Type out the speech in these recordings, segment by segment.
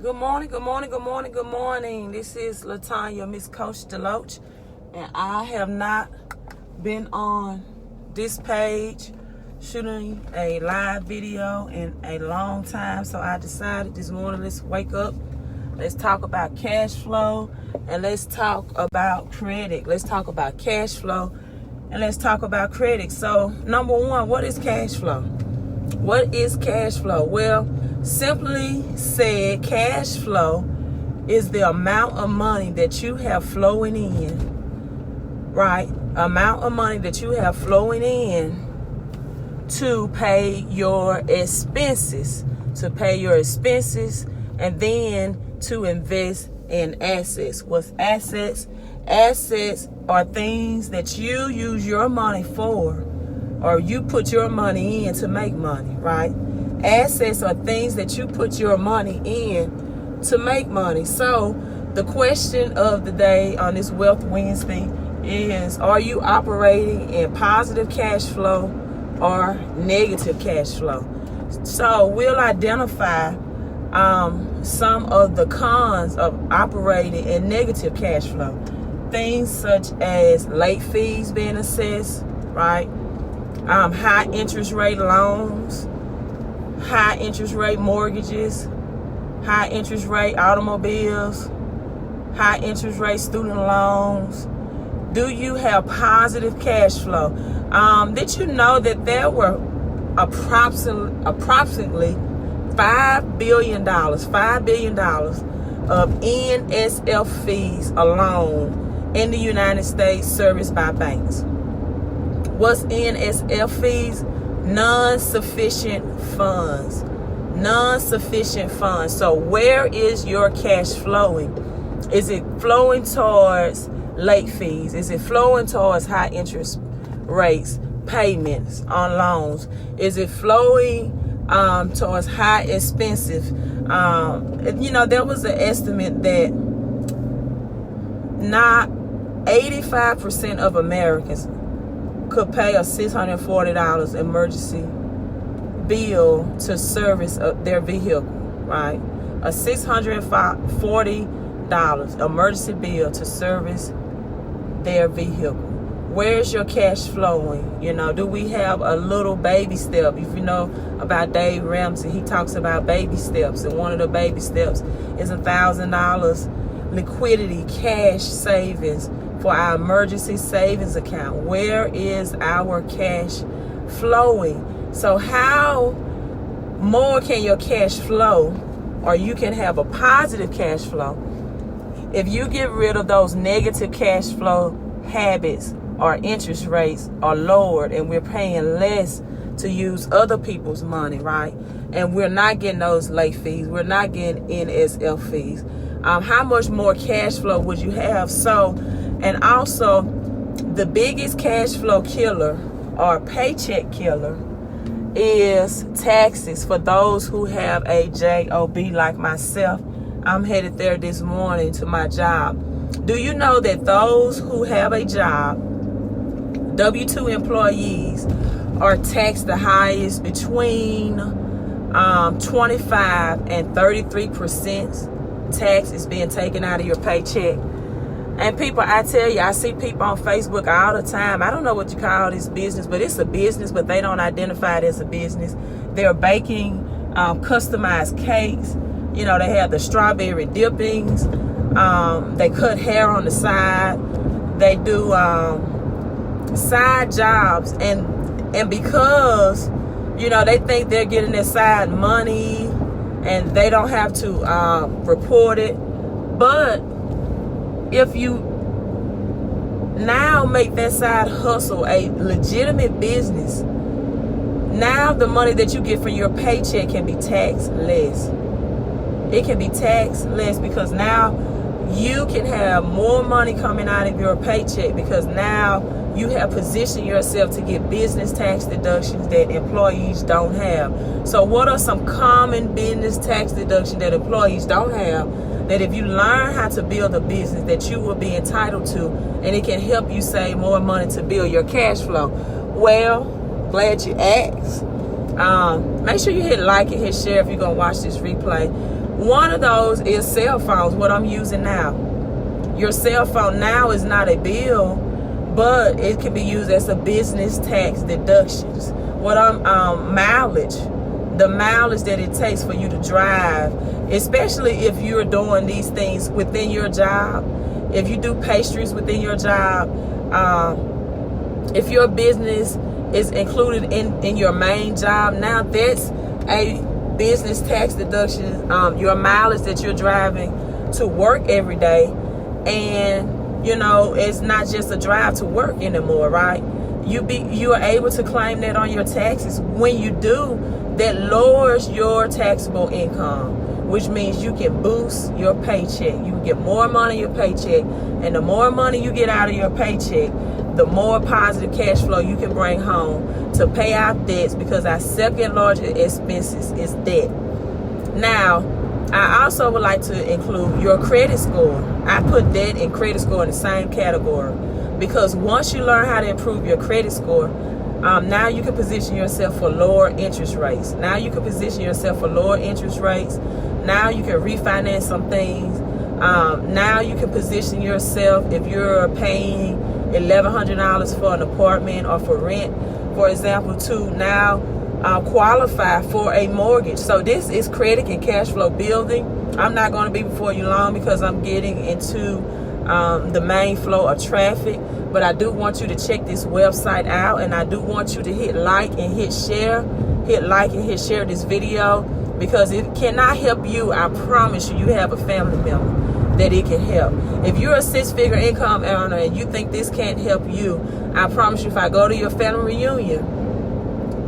Good morning, good morning, good morning, good morning. This is Latanya, Miss Coach Deloach, and I have not been on this page shooting a live video in a long time, so I decided this morning, let's wake up, let's talk about cash flow, and let's talk about credit. Let's talk about cash flow, and let's talk about credit. So, number one, what is cash flow? What is cash flow? Well, simply said, cash flow is the amount of money that you have flowing in, right? Amount of money that you have flowing in to pay your expenses, and then to invest in assets. What's assets? Assets are things that you use your money for, or you put your money in to make money, right? Assets are things that you put your money in to make money. So the question of the day on this Wealth Wednesday is, are you operating in positive cash flow or negative cash flow? So we'll identify some of the cons of operating in negative cash flow. Things such as late fees being assessed, right? High interest rate loans, high interest rate mortgages, high interest rate automobiles, high interest rate student loans. Do you have positive cash flow? Did you know that there were approximately $5 billion of NSF fees alone in the United States serviced by banks? What's NSF fees? Non-sufficient funds. Non-sufficient funds. So where is your cash flowing? Is it flowing towards late fees? Is it flowing towards high interest rates, payments on loans? Is it flowing towards high expensive? There was an estimate that not 85% of Americans could pay a $640 emergency bill to service their vehicle, right? A $640 emergency bill to service their vehicle. Where's your cash flowing? Do we have a little baby step? If you know about Dave Ramsey, he talks about baby steps, and one of the baby steps is $1,000 liquidity cash savings for our emergency savings account. Where is our cash flowing? So how more can your cash flow, or you can have a positive cash flow, if you get rid of those negative cash flow habits? Our interest rates are lowered and we're paying less to use other people's money, right? And we're not getting those late fees. We're not getting NSF fees. How much more cash flow would you have? And also, the biggest cash flow killer or paycheck killer is taxes. For those who have a job like myself, I'm headed there this morning to my job. Do you know that those who have a job, W-2 employees, are taxed the highest between 25 and 33%? Tax is being taken out of your paycheck. And people, I tell you, I see people on Facebook all the time. I don't know what you call this business, but it's a business, but they don't identify it as a business. They're baking customized cakes. They have the strawberry dippings. They cut hair on the side. They do side jobs. And because, they think they're getting their side money and they don't have to report it. But if you now make that side hustle a legitimate business, now the money that you get from your paycheck can be taxed less. It can be taxed less because now you can have more money coming out of your paycheck, because now you have positioned yourself to get business tax deductions that employees don't have. So what are some common business tax deductions that employees don't have, that if you learn how to build a business that you will be entitled to, and it can help you save more money to build your cash flow? Well, glad you asked. Make sure you hit like and hit share if you're going to watch this replay. One of those is cell phones, what I'm using now. Your cell phone now is not a bill, but it can be used as a business tax deductions. What mileage, the mileage that it takes for you to drive, especially if you're doing these things within your job, if you do pastries within your job, if your business is included in your main job, now that's a business tax deduction. Your mileage that you're driving to work every day, and you know, it's not just a drive to work anymore, right? You are able to claim that on your taxes. When you do, that lowers your taxable income, which means you can boost your paycheck. You can get more money in your paycheck, and the more money you get out of your paycheck, the more positive cash flow you can bring home to pay off debts, because our second largest expenses is debt. Now, I also would like to include your credit score. I put debt and credit score in the same category, because once you learn how to improve your credit score, now you can position yourself for lower interest rates. Now you can position yourself for lower interest rates. Now you can refinance some things. Now you can position yourself, if you're paying $1,100 for an apartment or for rent, for example, to now qualify for a mortgage. So this is credit and cash flow building. I'm not going to be before you long, because I'm getting into the main flow of traffic. But I do want you to check this website out, and I do want you to hit like and hit share. Hit like and hit share this video, because it cannot help you. I promise you, you have a family member that it can help. If you're a six-figure income earner and you think this can't help you, I promise you, if I go to your family reunion,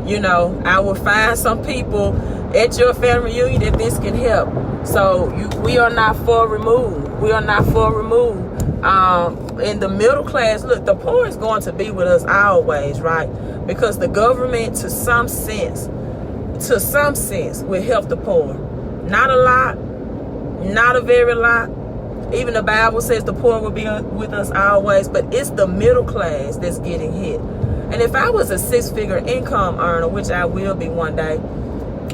you know, I will find some people at your family reunion that this can help. So we are not far removed. We are not far removed. In the middle class, look, the poor is going to be with us always, right? Because the government, to some sense, will help the poor. Not a lot, not a very lot. Even the Bible says the poor will be with us always, but it's the middle class that's getting hit. And if I was a six-figure income earner, which I will be one day,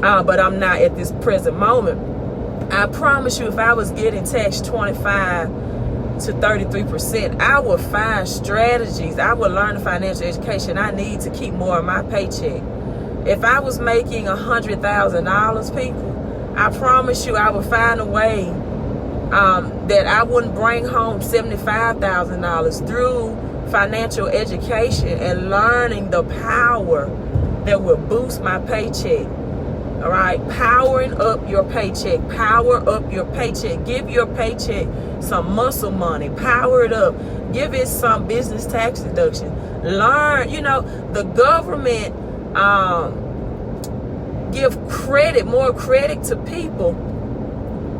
but I'm not at this present moment, I promise you, if I was getting taxed 25 to 33%, I would find strategies. I would learn the financial education I need to keep more of my paycheck. If I was making $100,000, people, I promise you, I would find a way that I wouldn't bring home $75,000 through financial education and learning the power that will boost my paycheck. All right, powering up your paycheck. Power up your paycheck. Give your paycheck some muscle money. Power it up. Give it some business tax deduction. Learn, you know, the government give credit, more credit to people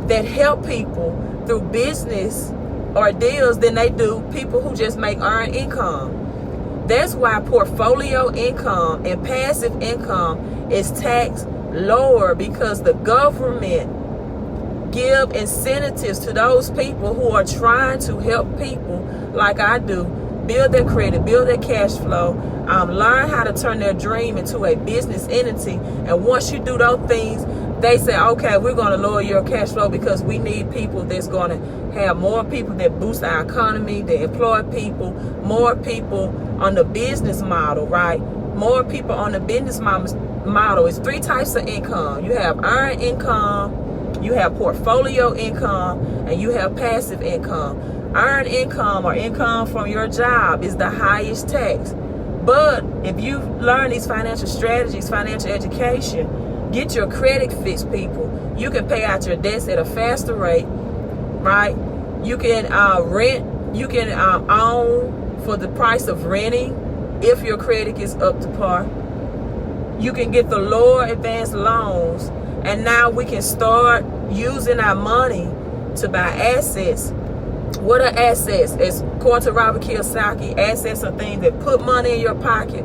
that help people through business or deals than they do people who just make earned income. That's why portfolio income and passive income is taxed lower, because the government give incentives to those people who are trying to help people like I do build their credit, build their cash flow, learn how to turn their dream into a business entity. And once you do those things, they say, okay, we're going to lower your cash flow, because we need people that's going to have more people that boost our economy, that employ people, more people on the business model, right? More people on the business model. It's three types of income. You have earned income, you have portfolio income, and you have passive income. Earned income, or income from your job, is the highest tax. But if you learn these financial strategies, financial education, get your credit fixed, people, you can pay out your debts at a faster rate, right? You can rent, you can own for the price of renting if your credit is up to par. You can get the lower advanced loans, and now we can start using our money to buy assets. What are assets? As according to Robert Kiyosaki, assets are things that put money in your pocket.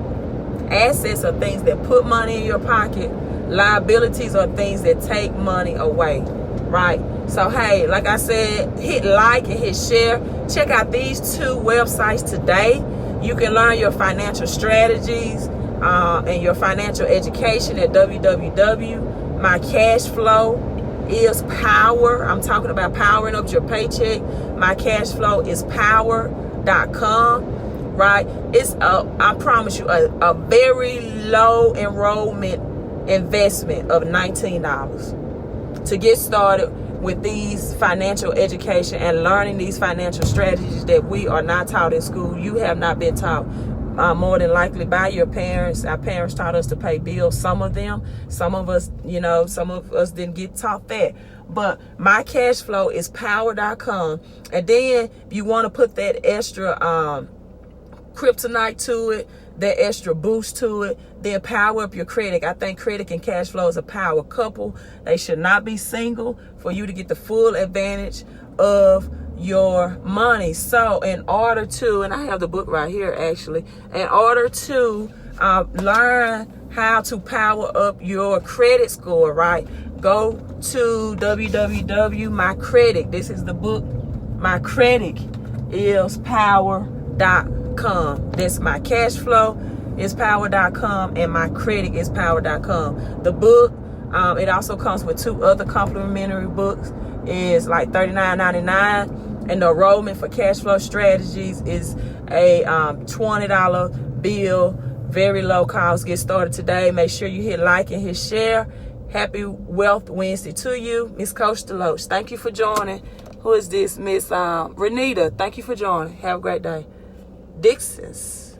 Assets are things that put money in your pocket. Liabilities are things that take money away, right? So, hey, like I said, hit like and hit share. Check out these two websites today. You can learn your financial strategies and your financial education at www.mycashflow.com. is power. I'm talking about powering up your paycheck. My cash flow is power.com, right? It's I promise you a very low enrollment investment of $19 to get started with these financial education and learning these financial strategies that we are not taught in school. You have not been taught. More than likely by your parents. Our parents taught us to pay bills. Some of them, some of us didn't get taught that. But my cash flow is power.com. And then you want to put that extra kryptonite to it, that extra boost to it, then power up your credit. I think credit and cash flow is a power couple. They should not be single for you to get the full advantage of your money. So in order to, and I have the book right here actually, in order to learn how to power up your credit score, right, go to www.mycredit. This is the book. My credit is power.com. That's my cash flow is power.com and my credit is power.com. The book, it also comes with 2 other complimentary books. Is like $39.99, and the enrollment for cash flow strategies is a $20 bill, very low cost. Get started today. Make sure you hit like and hit share. Happy Wealth Wednesday to you, Miss Coach Deloach. Thank you for joining. Who is this? Miss Renita. Thank you for joining. Have a great day. Dixon's.